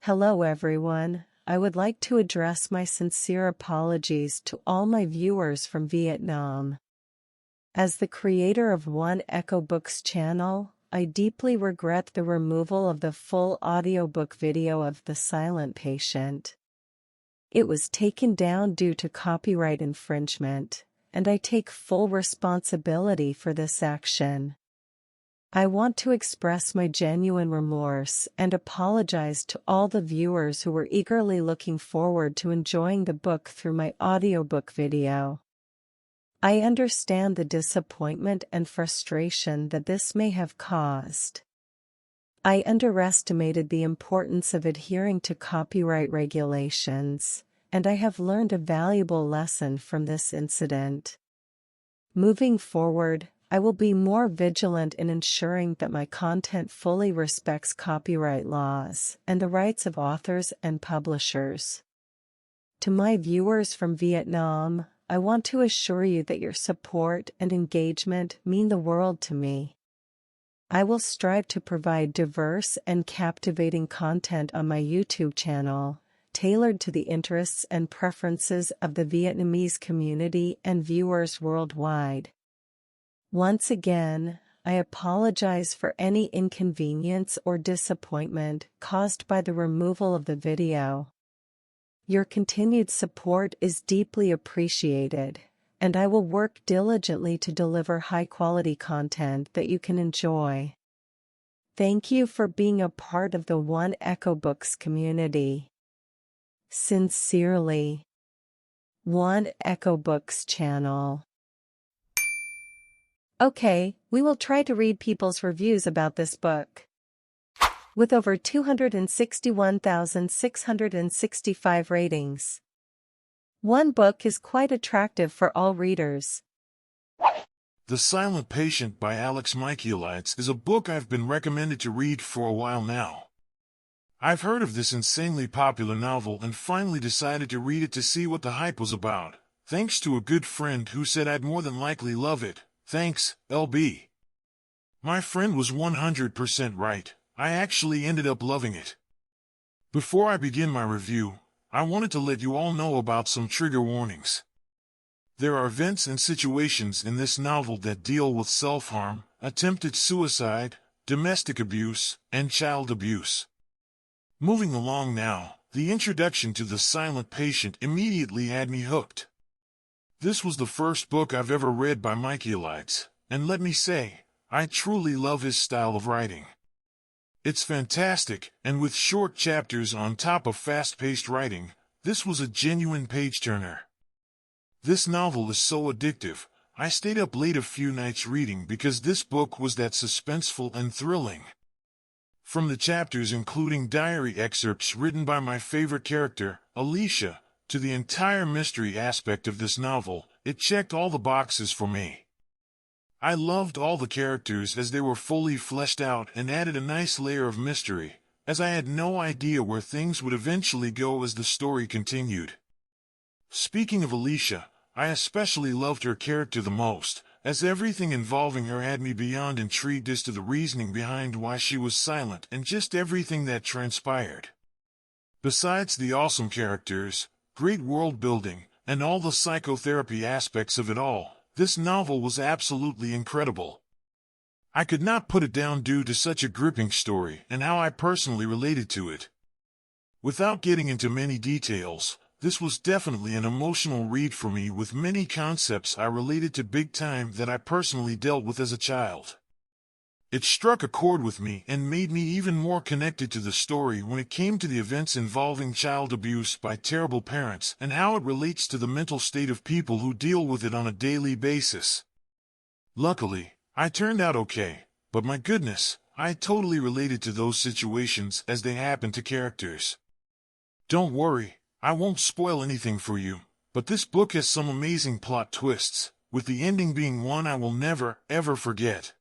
Hello everyone, I would like to address my sincere apologies to all my viewers from Vietnam. As the creator of One Echo Books channel, I deeply regret the removal of the full audiobook video of The Silent Patient. It was taken down due to copyright infringement, and I take full responsibility for this action. I want to express my genuine remorse and apologize to all the viewers who were eagerly looking forward to enjoying the book through my audiobook video. I understand the disappointment and frustration that this may have caused. I underestimated the importance of adhering to copyright regulations, and I have learned a valuable lesson from this incident. Moving forward, I will be more vigilant in ensuring that my content fully respects copyright laws and the rights of authors and publishers. To my viewers from Vietnam, I want to assure you that your support and engagement mean the world to me. I will strive to provide diverse and captivating content on my YouTube channel, tailored to the interests and preferences of the Vietnamese community and viewers worldwide. Once again, I apologize for any inconvenience or disappointment caused by the removal of the video. Your continued support is deeply appreciated, and I will work diligently to deliver high-quality content that you can enjoy. Thank you for being a part of the One Echo Books community. Sincerely, One Echo Books channel. Okay, we will try to read people's reviews about this book. With over 261,665 ratings. One book is quite attractive for all readers. The Silent Patient by captivates is a book I've been recommended to read for a while now. I've heard of this insanely popular novel and finally decided to read it to see what the hype was about, thanks to a good friend who said I'd more than likely love it. Thanks, LB. My friend was 100% right. I actually ended up loving it. Before I begin my review, I wanted to let you all know about some trigger warnings. There are events and situations in this novel that deal with self-harm, attempted suicide, domestic abuse, and child abuse. Moving along now, the introduction to The Silent Patient immediately had me hooked. This was the first book I've ever read by captivates, and let me say, I truly love his style of writing. It's fantastic, and with short chapters on top of fast-paced writing, this was a genuine page-turner. This novel is so addictive, I stayed up late a few nights reading because this book was that suspenseful and thrilling. From the chapters including diary excerpts written by my favorite character, Alicia, to the entire mystery aspect of this novel, it checked all the boxes for me. I loved all the characters as they were fully fleshed out and added a nice layer of mystery, as I had no idea where things would eventually go as the story continued. Speaking of Alicia, I especially loved her character the most, as everything involving her had me beyond intrigued as to the reasoning behind why she was silent and just everything that transpired. Besides the awesome characters, great world building, and all the psychotherapy aspects of it all, this novel was absolutely incredible. I could not put it down due to such a gripping story and how I personally related to it. Without getting into many details, this was definitely an emotional read for me with many concepts I related to big time that I personally dealt with as a child. It struck a chord with me and made me even more connected to the story when it came to the events involving child abuse by terrible parents and how it relates to the mental state of people who deal with it on a daily basis. Luckily, I turned out okay, but my goodness, I totally related to those situations as they happened to characters. Don't worry, I won't spoil anything for you, but this book has some amazing plot twists, with the ending being one I will never, ever forget.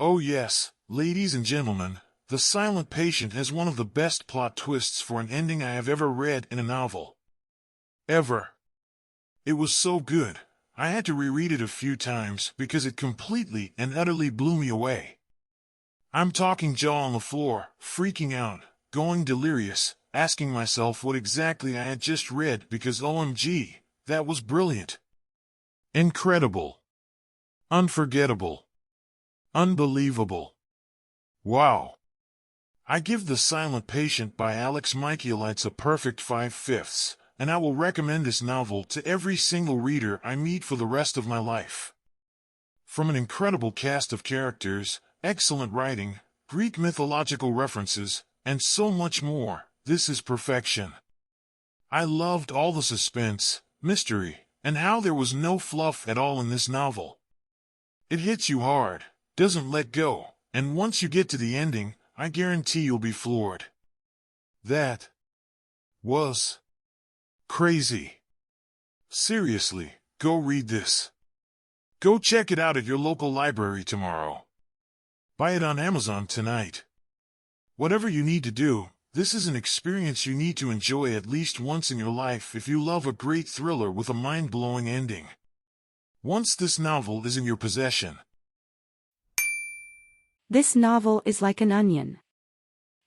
Oh yes, ladies and gentlemen, The Silent Patient has one of the best plot twists for an ending I have ever read in a novel. Ever. It was so good, I had to reread it a few times because it completely and utterly blew me away. I'm talking jaw on the floor, freaking out, going delirious, asking myself what exactly I had just read because OMG, that was brilliant. Incredible. Unforgettable. Unbelievable. Wow. I give The Silent Patient by Alex Michaelides a perfect 5/5, and I will recommend this novel to every single reader I meet for the rest of my life. From an incredible cast of characters, excellent writing, Greek mythological references, and so much more, this is perfection. I loved all the suspense, mystery, and how there was no fluff at all in this novel. It hits you hard, doesn't let go, and once you get to the ending, I guarantee you'll be floored. That was crazy. Seriously, go read this. Go check it out at your local library tomorrow. Buy it on Amazon tonight. Whatever you need to do, this is an experience you need to enjoy at least once in your life if you love a great thriller with a mind-blowing ending. Once this novel is in your possession. This novel is like an onion.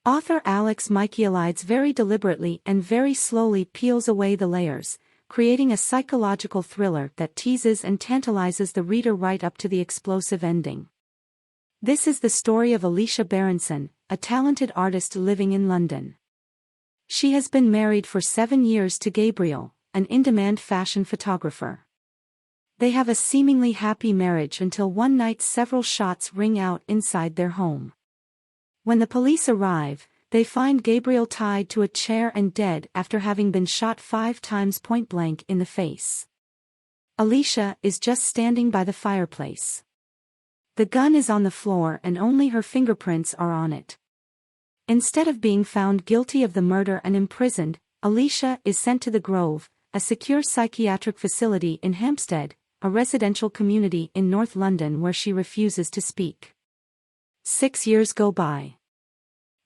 Author Alex Michaelides very deliberately and very slowly peels away the layers, creating a psychological thriller that teases and tantalizes the reader right up to the explosive ending. This is the story of Alicia Berenson, a talented artist living in London. She has been married for 7 years to Gabriel, an in-demand fashion photographer. They have a seemingly happy marriage until one night several shots ring out inside their home. When the police arrive, they find Gabriel tied to a chair and dead after having been shot 5 times point-blank in the face. Alicia is just standing by the fireplace. The gun is on the floor and only her fingerprints are on it. Instead of being found guilty of the murder and imprisoned, Alicia is sent to the Grove, a secure psychiatric facility in Hampstead, a residential community in North London where she refuses to speak. 6 years go by.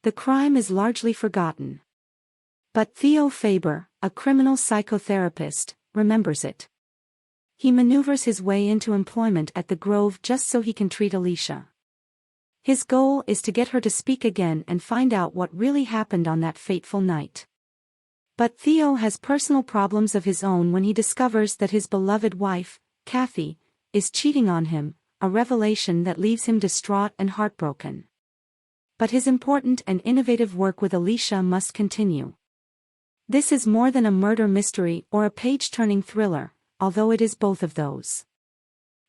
The crime is largely forgotten. But Theo Faber, a criminal psychotherapist, remembers it. He maneuvers his way into employment at the Grove just so he can treat Alicia. His goal is to get her to speak again and find out what really happened on that fateful night. But Theo has personal problems of his own when he discovers that his beloved wife, Kathy, is cheating on him, a revelation that leaves him distraught and heartbroken. But his important and innovative work with Alicia must continue. This is more than a murder mystery or a page-turning thriller, although it is both of those.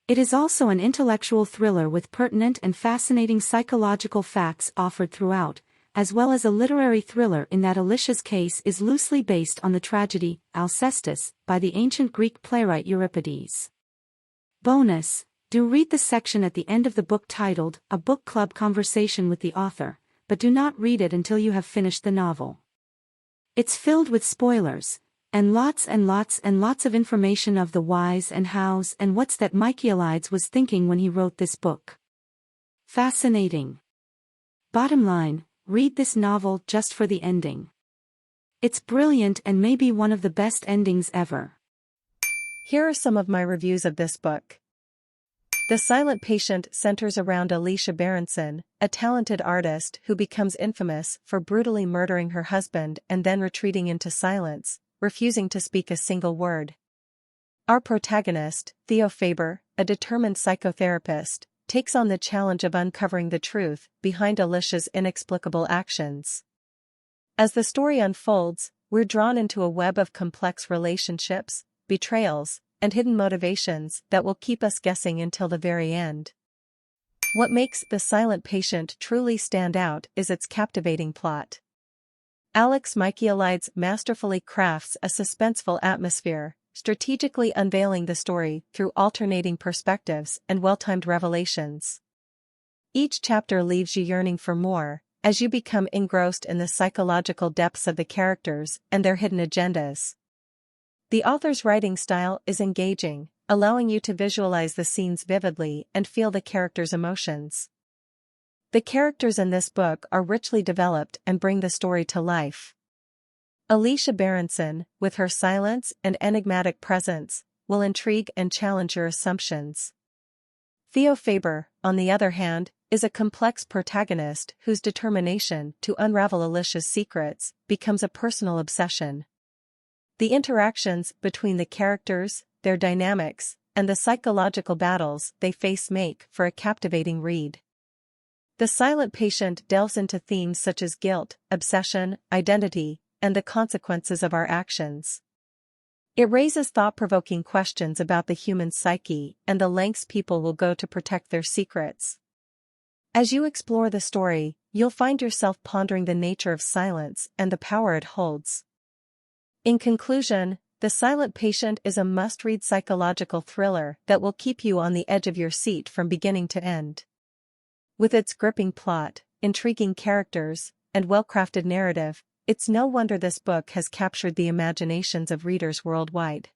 It is also an intellectual thriller with pertinent and fascinating psychological facts offered throughout, as well as a literary thriller in that Alicia's case is loosely based on the tragedy, Alcestis, by the ancient Greek playwright Euripides. Bonus: do read the section at the end of the book titled A Book Club Conversation with the Author, but do not read it until you have finished the novel. It's filled with spoilers, and lots of information of the whys and hows and what's that Michaelides was thinking when he wrote this book. Fascinating. Bottom line, read this novel just for the ending. It's brilliant and maybe one of the best endings ever. Here are some of my reviews of this book. The Silent Patient centers around Alicia Berenson, a talented artist who becomes infamous for brutally murdering her husband and then retreating into silence, refusing to speak a single word. Our protagonist, Theo Faber, a determined psychotherapist, takes on the challenge of uncovering the truth behind Alicia's inexplicable actions. As the story unfolds, we're drawn into a web of complex relationships, betrayals, and hidden motivations that will keep us guessing until the very end. What makes The Silent Patient truly stand out is its captivating plot. Alex Michaelides masterfully crafts a suspenseful atmosphere, strategically unveiling the story through alternating perspectives and well-timed revelations. Each chapter leaves you yearning for more, as you become engrossed in the psychological depths of the characters and their hidden agendas. The author's writing style is engaging, allowing you to visualize the scenes vividly and feel the characters' emotions. The characters in this book are richly developed and bring the story to life. Alicia Berenson, with her silence and enigmatic presence, will intrigue and challenge your assumptions. Theo Faber, on the other hand, is a complex protagonist whose determination to unravel Alicia's secrets becomes a personal obsession. The interactions between the characters, their dynamics, and the psychological battles they face make for a captivating read. The Silent Patient delves into themes such as guilt, obsession, identity, and the consequences of our actions. It raises thought-provoking questions about the human psyche and the lengths people will go to protect their secrets. As you explore the story, you'll find yourself pondering the nature of silence and the power it holds. In conclusion, The Silent Patient is a must-read psychological thriller that will keep you on the edge of your seat from beginning to end. With its gripping plot, intriguing characters, and well-crafted narrative, it's no wonder this book has captured the imaginations of readers worldwide.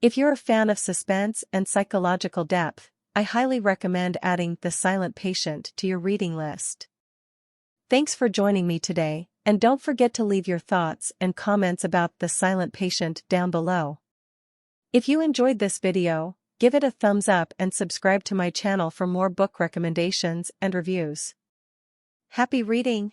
If you're a fan of suspense and psychological depth, I highly recommend adding The Silent Patient to your reading list. Thanks for joining me today, and don't forget to leave your thoughts and comments about The Silent Patient down below. If you enjoyed this video, give it a thumbs up and subscribe to my channel for more book recommendations and reviews. Happy reading!